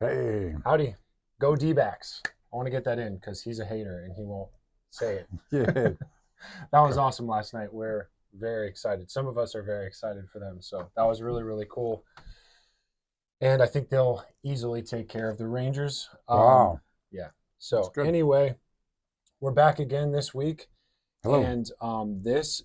Hey, Howdy. Go D-backs. I want to get that in because he's a hater and he won't say it. yeah, That was awesome last night. We're very excited. Some of us are very excited for them. So that was really, really cool. And I think they'll easily take care of the Rangers. wow, Yeah. that's So good. anyway, we're back again this week. Hello. And this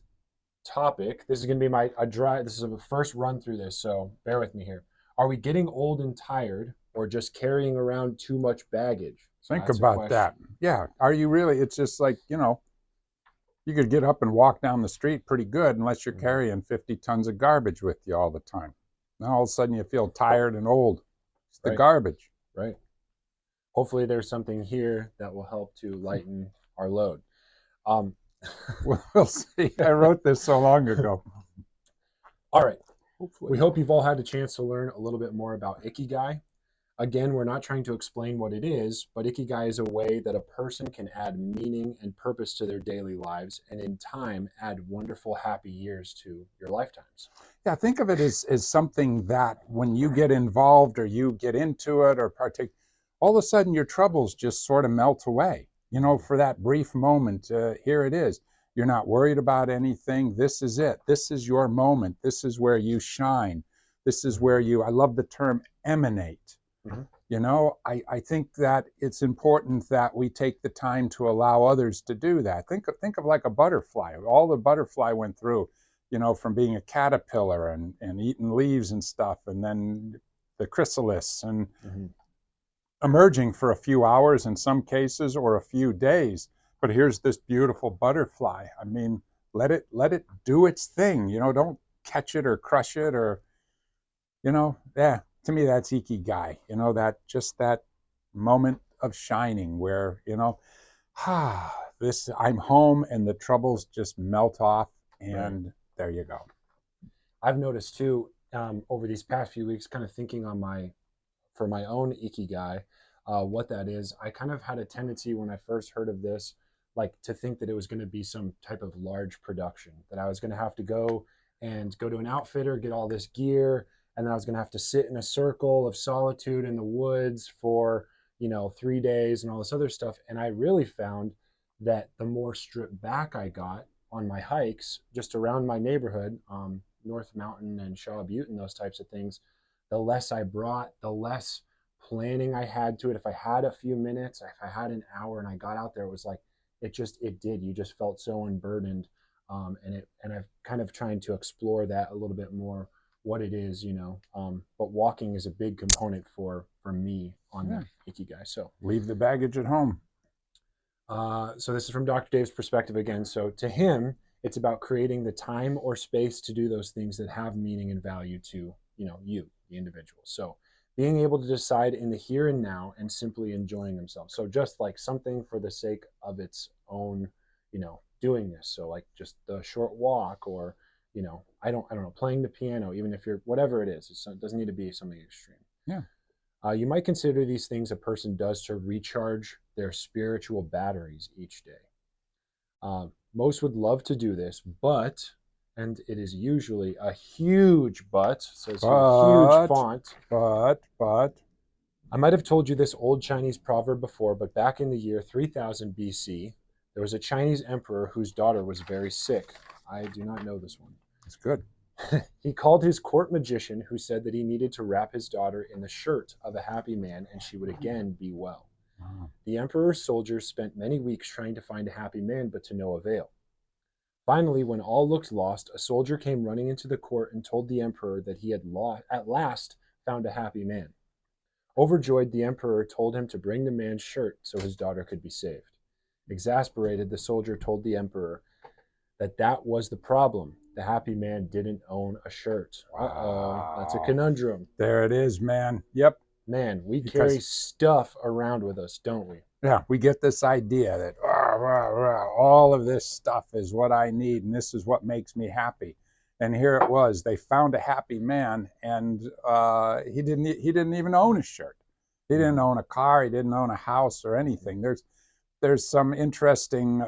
topic, this is going to be my a dry, this is a first run through this. So bear with me here. Are we getting old and tired or just carrying around too much baggage? So Think that's a about question. that. Yeah, are you really? It's just like, you could get up and walk down the street pretty good unless you're Mhm. carrying 50 tons of garbage with you all the time. Then all of a sudden you feel tired and old. It's the Right, garbage. right. Hopefully, there's something here that will help to lighten our load. Um, We'll see. I wrote this so long ago. all right. We Hopefully. hope you've all had a chance to learn a little bit more about Ikigai. Again, we're not trying to explain what it is, but Ikigai is a way that a person can add meaning and purpose to their daily lives and in time add wonderful, happy years to your lifetimes. Yeah, think of it as something that when you get involved or you get into it or partake, all of a sudden your troubles just sort of melt away. Mhm. For that brief moment, here it is. You're not worried about anything. This is it. This is your moment. This is where you shine. This is Mhm. where I love the term emanate. Mhm. I think that it's important that we take the time to allow others to do that. Think of like a butterfly. All the butterfly went through, from being a caterpillar and eating leaves and stuff, and then the chrysalis and Mhm. emerging for a few hours in some cases or a few days. But here's this beautiful butterfly. I mean, let it do its thing. Don't catch it or crush it or yeah, to me that's ikigai. That just that moment of shining where, this I'm home and the troubles just melt off Right. and there you go. I've noticed too over these past few weeks, kind of thinking on my for my own ikigai, what that is. I kind of had a tendency when I first heard of this, like to think that it was going to be some type of large production, that I was going to have to go to an outfitter, get all this gear, and then I was going to have to sit in a circle of solitude in the woods for 3 days and all this other stuff. And I really found that the more stripped back I got on my hikes just around my neighborhood, North Mountain and Shaw Butte and those types of things, the less I brought, the less planning I had to it. If I had a few minutes, if I had an hour and I got out there, it was like it did. You just felt so unburdened, and I've kind of trying to explore that a little bit more. What it is, but walking is a big component for me on Yeah, the ikigai. So, leave the baggage at home. so this is from Dr. Dave's perspective again. So to him, it's about creating the time or space to do those things that have meaning and value to you, the individual. So being able to decide in the here and now and simply enjoying themselves. So just like something for the sake of its own, doing this. So like just the short walk or I don't know, playing the piano, even if you're whatever it is. It doesn't need to be something extreme. Yeah. You might consider these things a person does to recharge their spiritual batteries each day. Most would love to do this, and it is usually a huge but, says here, huge But font. but I might have told you this old Chinese proverb before, but back in the year 3000 BC, there was a Chinese emperor whose daughter was very sick. I do not know this one. it's good. He called his court magician, who said that he needed to wrap his daughter in the shirt of a happy man and she would again be well. Wow. The emperor's soldiers spent many weeks trying to find a happy man, but to no avail. Finally, when all looked lost, a soldier came running into the court and told the emperor that he had at last found a happy man. Overjoyed, the emperor told him to bring the man's shirt so his daughter could be saved. Exasperated, the soldier told the emperor that was the problem. The happy man didn't own a shirt. Uh-oh, that's a Wow. conundrum. There it is, man. Yep. Man, we carry Because stuff around with us, don't we? yeah, we get this idea that all of this stuff is what I need and this is what makes me happy. And here it was. They found a happy man, and he didn't even own a shirt. He didn't Mm-hmm. own a car. He didn't own a house or anything. There's some interesting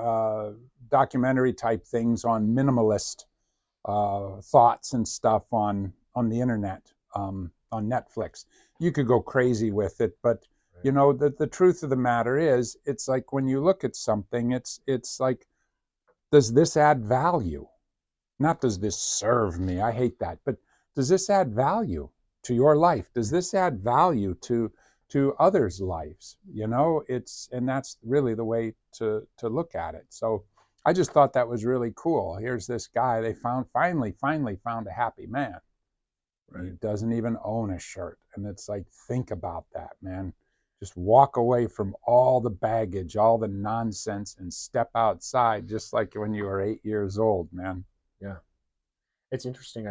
documentary type things on minimalist thoughts and stuff on the internet, on Netflix. you could go crazy with it, but Right. the truth of the matter is, it's like when you look at something, it's like, does this add value? Not does this serve me? I hate that. But does this add value to your life? Does this add value to others' lives? It's and that's really the way to look at it. So I just thought that was really cool. Here's this guy, they finally found a happy man. He Right. doesn't even own a shirt. And it's like, think about that, man. Just walk away from all the baggage, all the nonsense, and step outside just like when you were 8 years old, man. Yeah. It's interesting.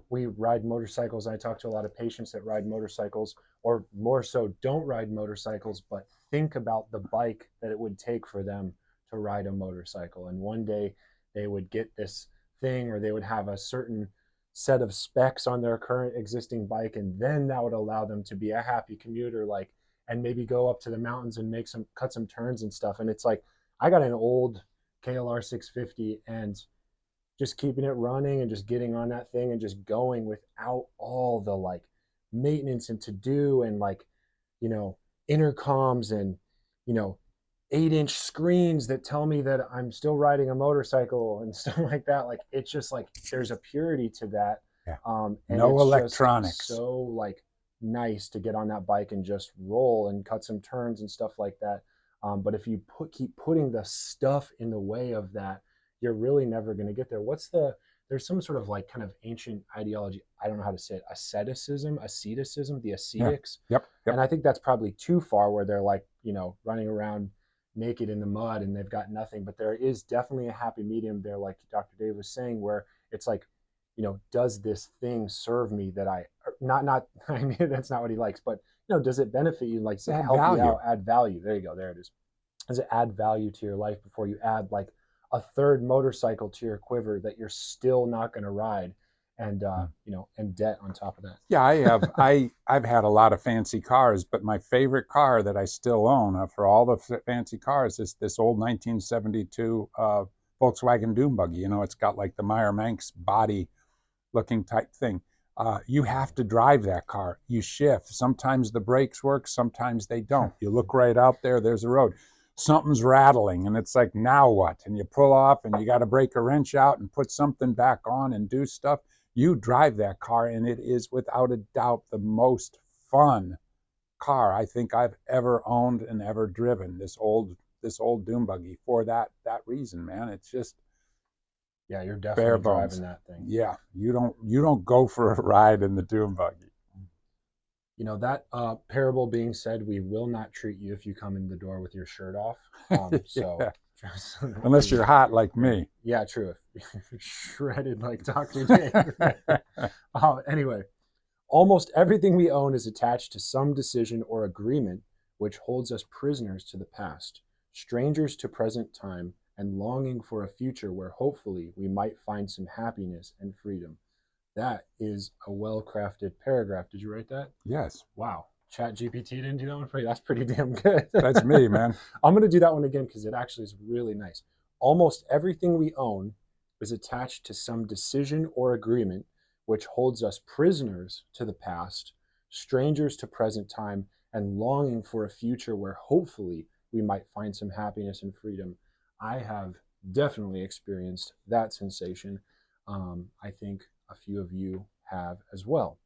We ride motorcycles, and I talk to a lot of patients that ride motorcycles, or more so don't ride motorcycles, but think about the bike that it would take for them to ride a motorcycle. And one day they would get this thing, or they would have a certain set of specs on their current existing bike, and then that would allow them to be a happy commuter, like, and maybe go up to the mountains and cut some turns and stuff. And it's like, I got an old KLR 650, and just keeping it running and just getting on that thing and just going without all the like maintenance and to do, and like, you know, intercoms and, you know, 8-inch screens that tell me that I'm still riding a motorcycle and stuff like that. Like, it's just like there's a purity to that. Yeah. And No it's just electronics. so like nice to get on that bike and just roll and cut some turns and stuff like that. But if you keep putting the stuff in the way of that, you're really never going to get there. There's some sort of like kind of ancient ideology. I don't know how to say it. Asceticism, the Yeah. ascetics. Yep. And Yep. I think that's probably too far, where they're like, running around naked in the mud and they've got nothing. But there is definitely a happy medium there, like Dr. Dave was saying, where it's like, does this thing serve me, that not, I mean, that's not what he likes, but, does it benefit you? Like, does it Add help you value. out, add value? There you go. There it is. Does it add value to your life before you add like a third motorcycle to your quiver that you're still not going to ride, and and debt on top of Yeah, I have. that? I've had a lot of fancy cars, but my favorite car that I still own, for all the fancy cars, is this old 1972 Volkswagen Dune buggy. It's got like the Meyer Manx body looking type thing. You have to drive that car. You shift. Sometimes the brakes work, sometimes they don't. You look right out there, there's a road. Something's rattling, and it's like, now what? And you pull off, and you got to break a wrench out and put something back on and do stuff. You drive that car, and it is without a doubt the most fun car I think I've ever owned and ever driven. This old dune buggy, for that reason, man. It's just Yeah, you're bare definitely bones. driving that thing. Yeah, you don't go for a ride in the dune buggy. That parable being said, we will not treat you if you come in the door with your shirt off. So Yeah, just unless you're hot like me. yeah, true. If you're shredded like Dr. Dave. Anyway, almost everything we own is attached to some decision or agreement which holds us prisoners to the past, strangers to present time, and longing for a future where hopefully we might find some happiness and freedom. That is a well crafted paragraph. Did you write that? Yes, Wow. Chat GPT didn't do that one for you. That's pretty damn good. that's me, man. I'm going to do that one again because it actually is really nice. Almost everything we own is attached to some decision or agreement which holds us prisoners to the past, strangers to present time, and longing for a future where hopefully we might find some happiness and freedom. I have definitely experienced that sensation. I think a few of you have as well.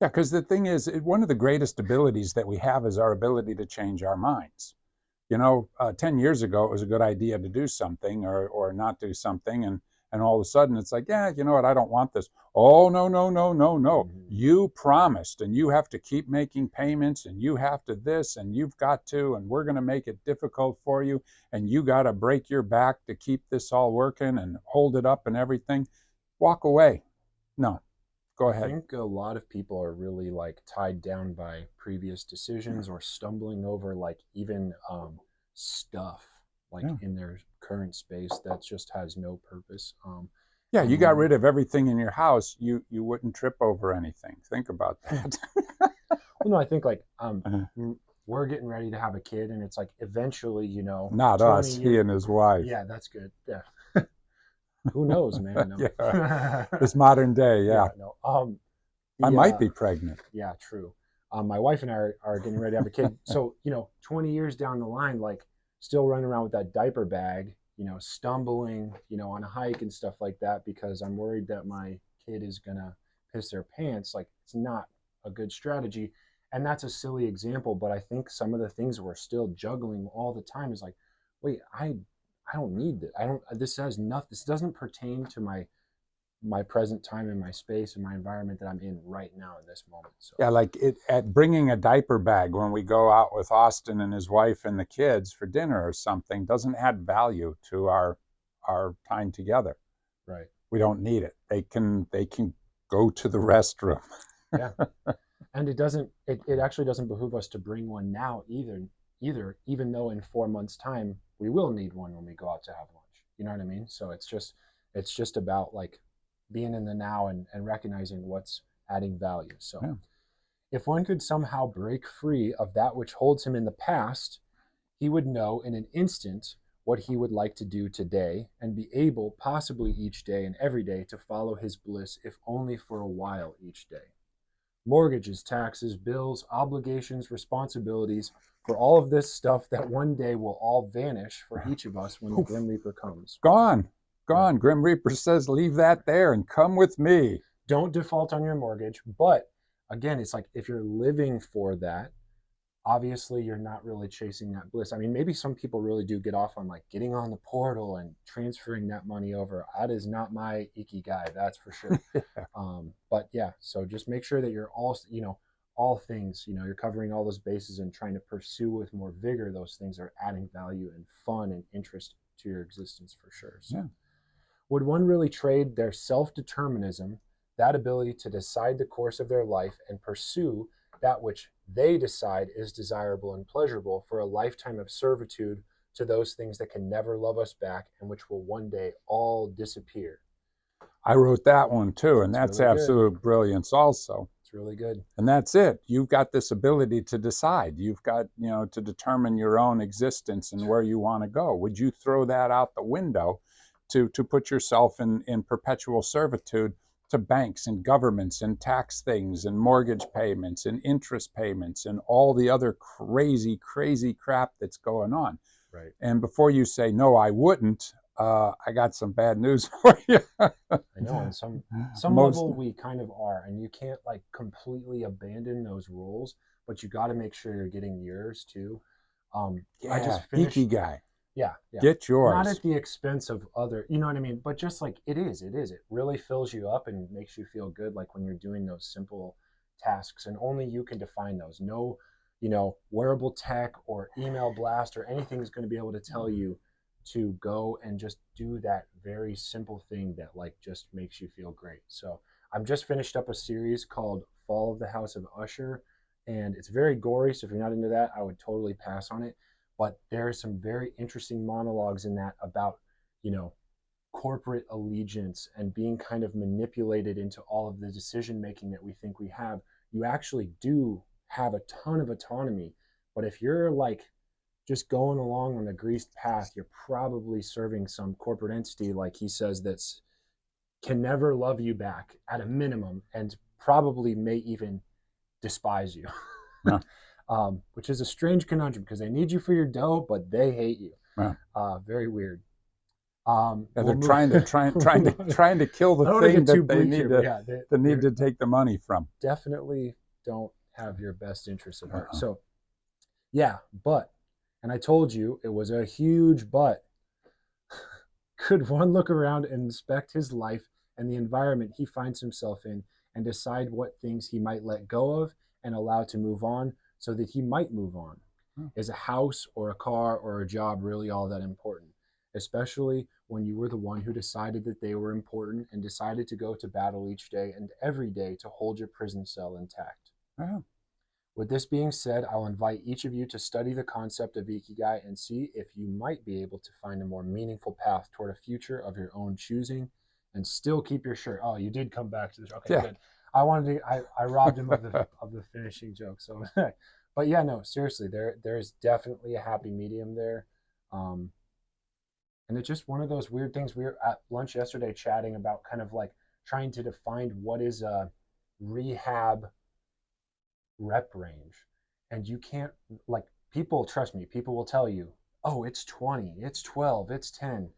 Yeah, because the thing is, one of the greatest abilities that we have is our ability to change our minds. 10 years ago, it was a good idea to do something or not do something. And all of a sudden, it's like, yeah, you know what? I don't want this. Oh, no, no, no, no, no. Mm-hmm. You promised, and you have to keep making payments, and you have to this, and you've got to, and we're going to make it difficult for you. And you got to break your back to keep this all working and hold it up and everything. Walk away. No, go I ahead. think a lot of people are really like tied down by previous decisions, or stumbling over like even stuff like Yeah. in their current space that just has no purpose. Yeah, you got And rid of everything in your house. You wouldn't trip over anything. Think about that. well, no, I think like we're getting ready to have a kid, and it's like eventually, Not 20 us, he years. and his wife. Yeah, that's good. Yeah, who knows, man? No. Yeah, this modern day. Yeah, Yeah, no. I The might be pregnant. Yeah, true. My wife and I are getting ready to have a kid. So, 20 years down the line, like still running around with that diaper bag, stumbling, on a hike and stuff like that because I'm worried that my kid is going to piss their pants. Like, it's not a good strategy. And that's a silly example, but I think some of the things we're still juggling all the time is like, wait, I don't need this. I don't, this has nothing, this doesn't pertain to my present time and my space and my environment that I'm in right now in this moment. So Yeah, like it at bringing a diaper bag when we go out with Austin and his wife and the kids for dinner or something doesn't add value to our time together. right. We don't need it. They can go to the restroom. Yeah. And it actually doesn't behoove us to bring one now either, even though in 4 months time we will need one when we go out to have lunch. You know what I mean? So it's just about like being in the now and recognizing what's adding value. So Yeah. if one could somehow break free of that which holds him in the past, he would know in an instant what he would like to do today and be able, possibly each day and every day, to follow his bliss, if only for a while each day. Mortgages, taxes, bills, obligations, responsibilities, for all of this stuff that one day will all vanish for each of us when the Grim Reaper comes. Gone. Right. Gone. Grim Reaper says, leave that there and come with me. Don't default on your mortgage, but again, it's like if you're living for that, obviously you're not really chasing that bliss. I mean, maybe some people really do get off on like getting on the portal and transferring that money over. That is not my ikigai, that's for sure. But yeah, so just make sure that you're all things, you're covering all those bases and trying to pursue with more vigor those things that are adding value and fun and interest to your existence for sure. So Yeah. would one really trade their self-determinism, that ability to decide the course of their life and pursue that which they decide is desirable and pleasurable, for a lifetime of servitude to those things that can never love us back and which will one day all disappear? I wrote that one too, and It's that's really good. absolute brilliance also. It's really good. And that's it. You've got this ability to decide. You've got, to determine your own existence and where you want to go. Would you throw that out the window to put yourself in perpetual servitude to banks and governments and tax things and mortgage payments and interest payments and all the other crazy, crazy crap that's going on? Right. And before you say, no, I wouldn't, I got some bad news for you. I know on some Most, level we kind of are, and you can't like completely abandon those rules, but you got to make sure you're getting yours too. I just yeah, finished. ikigai. Yeah, yeah. Get Not yours. at the expense of other, you know what I mean? But just like it really fills you up and makes you feel good, like when you're doing those simple tasks, and only you can define those. No, wearable tech or email blast or anything is going to be able to tell you to go and just do that very simple thing that like just makes you feel great. So I'm just finished up a series called Fall of the House of Usher, and it's very gory. So if you're not into that, I would totally pass on it. But there are some very interesting monologues in that about, you know, corporate allegiance and being kind of manipulated into all of the decision making that we think we have. You actually do have a ton of autonomy, but if you're like just going along on the greased path, you're probably serving some corporate entity, like he says, that's can never love you back at a minimum, and probably may even despise you. Yeah, Which is a strange conundrum because they need you for your dough, but they hate you. yeah. Very weird. Yeah, We'll they're move. trying to trying to kill I the don't want to thing get too that they bleak here, need but to yeah, that need they're to take the money from. definitely don't have your best interests at heart. Uh-uh. So yeah, but, and I told you it was a huge but. Could one look around and inspect his life and the environment he finds himself in and decide what things he might let go of and allow to move on so that he might move on? Is a house or a car or a job really all that important? Especially when you were the one who decided that they were important and decided to go to battle each day and every day to hold your prison cell intact. Yeah. With this being said, I'll invite each of you to study the concept of Ikigai and see if you might be able to find a more meaningful path toward a future of your own choosing and still keep your shirt. Oh, you did come back to this. Okay, Yeah. good. I wanted to, I robbed him of the finishing joke. So, but yeah, no, seriously, there's definitely a happy medium there. Um, and it's just one of those weird things. We were at lunch yesterday chatting about kind of like trying to define what is a rehab rep range. And you can't, like, people, trust me, people will tell you, oh, it's 20, it's 12, it's 10.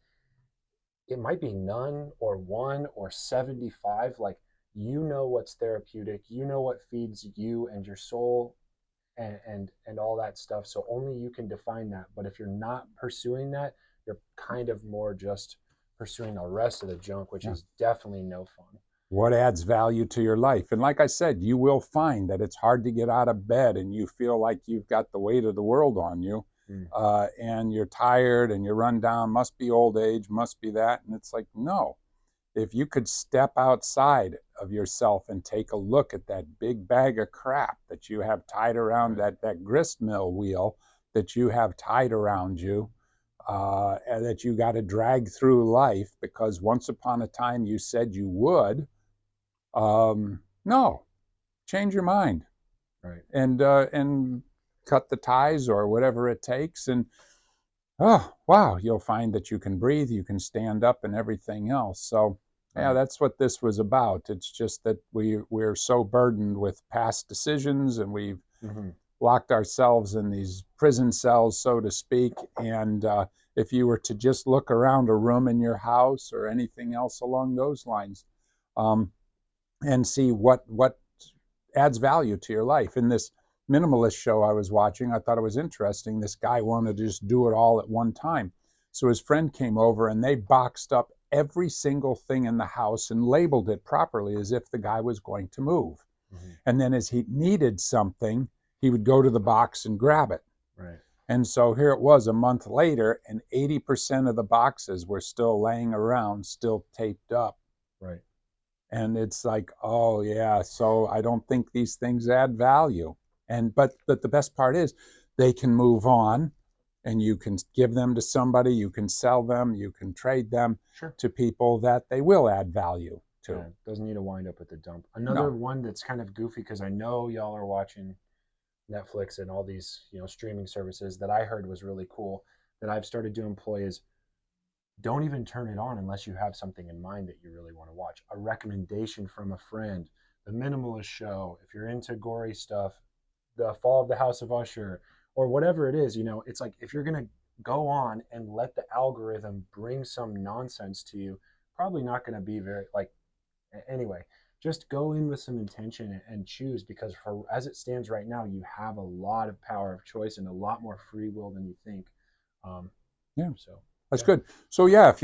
It might be none or one or 75. Like, you know what's therapeutic, you know what feeds you and your soul and all that stuff. So only you can define that. But if you're not pursuing that, you're kind of more just pursuing the rest of the junk, which is definitely no fun. What adds value to your life? And like I said, you will find that it's hard to get out of bed and you feel like you've got the weight of the world on you. And you're tired and you're run down, must be old age, must be that. And it's like, no. If you could step outside of yourself and take a look at that big bag of crap that you have tied around that grist mill wheel that you have tied around you, and that you got to drag through life because once upon a time you said you would, no, change your mind, Right. and cut the ties or whatever it takes, and oh wow, you'll find that you can breathe, you can stand up, and everything else. So yeah, that's what this was about. It's just that we're so burdened with past decisions, and we've locked ourselves in these prison cells, so to speak. And if you were to just look around a room in your house or anything else along those lines, and see what adds value to your life. In this minimalist show I was watching, I thought it was interesting. This guy wanted to just do it all at one time. So his friend came over and they boxed up every single thing in the house and labeled it properly as if the guy was going to move. And then as he needed something, he would go to the box and grab it. Right. And so here it was a month later, and 80% of the boxes were still laying around, still taped up. Right. And it's like, oh yeah, so I don't think these things add value. And but the best part is they can move on, and you can give them to somebody, you can sell them, you can trade them to people that they will add value to. Yeah, doesn't need to wind up at the dump. Another one that's kind of goofy, because I know y'all are watching Netflix and all these, streaming services, that I heard was really cool, that I've started to employ, is don't even turn it on unless you have something in mind that you really want to watch. A recommendation from a friend, The Minimalist Show, if you're into gory stuff, The Fall of the House of Usher, or whatever it is, it's like, if you're going to go on and let the algorithm bring some nonsense to you, probably not going to be very, anyway, just go in with some intention and choose, because as it stands right now, you have a lot of power of choice and a lot more free will than you think. So that's good. So yeah, if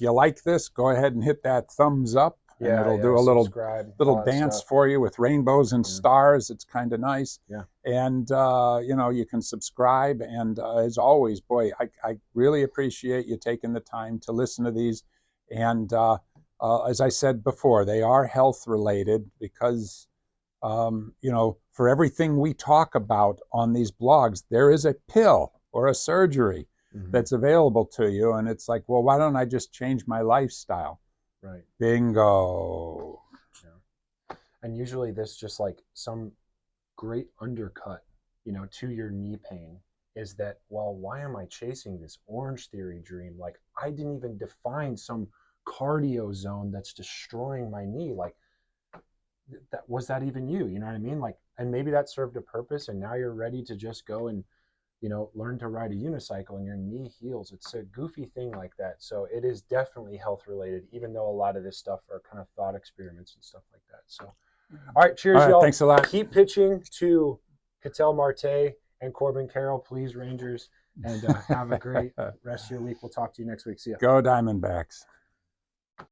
you like this, go ahead and hit that thumbs up, and it'll do a little dance for you with rainbows and stars. It's kind of nice. Yeah. And you can subscribe. And as always, boy, I really appreciate you taking the time to listen to these. And as I said before, they are health related, because for everything we talk about on these blogs, there is a pill or a surgery that's available to you. And it's like, well, why don't I just change my lifestyle? Right. Bingo. Yeah. And usually this just like some great undercut, to your knee pain, is that, well, why am I chasing this Orange Theory dream? Like, I didn't even define some cardio zone that's destroying my knee. Like, was that even you? You know what I mean? Like, and maybe that served a purpose, and now you're ready to just go and learn to ride a unicycle and your knee heals. It's a goofy thing like that. So it is definitely health related, even though a lot of this stuff are kind of thought experiments and stuff like that. So, all right, cheers, y'all. Thanks a lot. Keep pitching to Ketel Marte and Corbin Carroll, please, Rangers, and have a great rest of your week. We'll talk to you next week. See ya. Go Diamondbacks.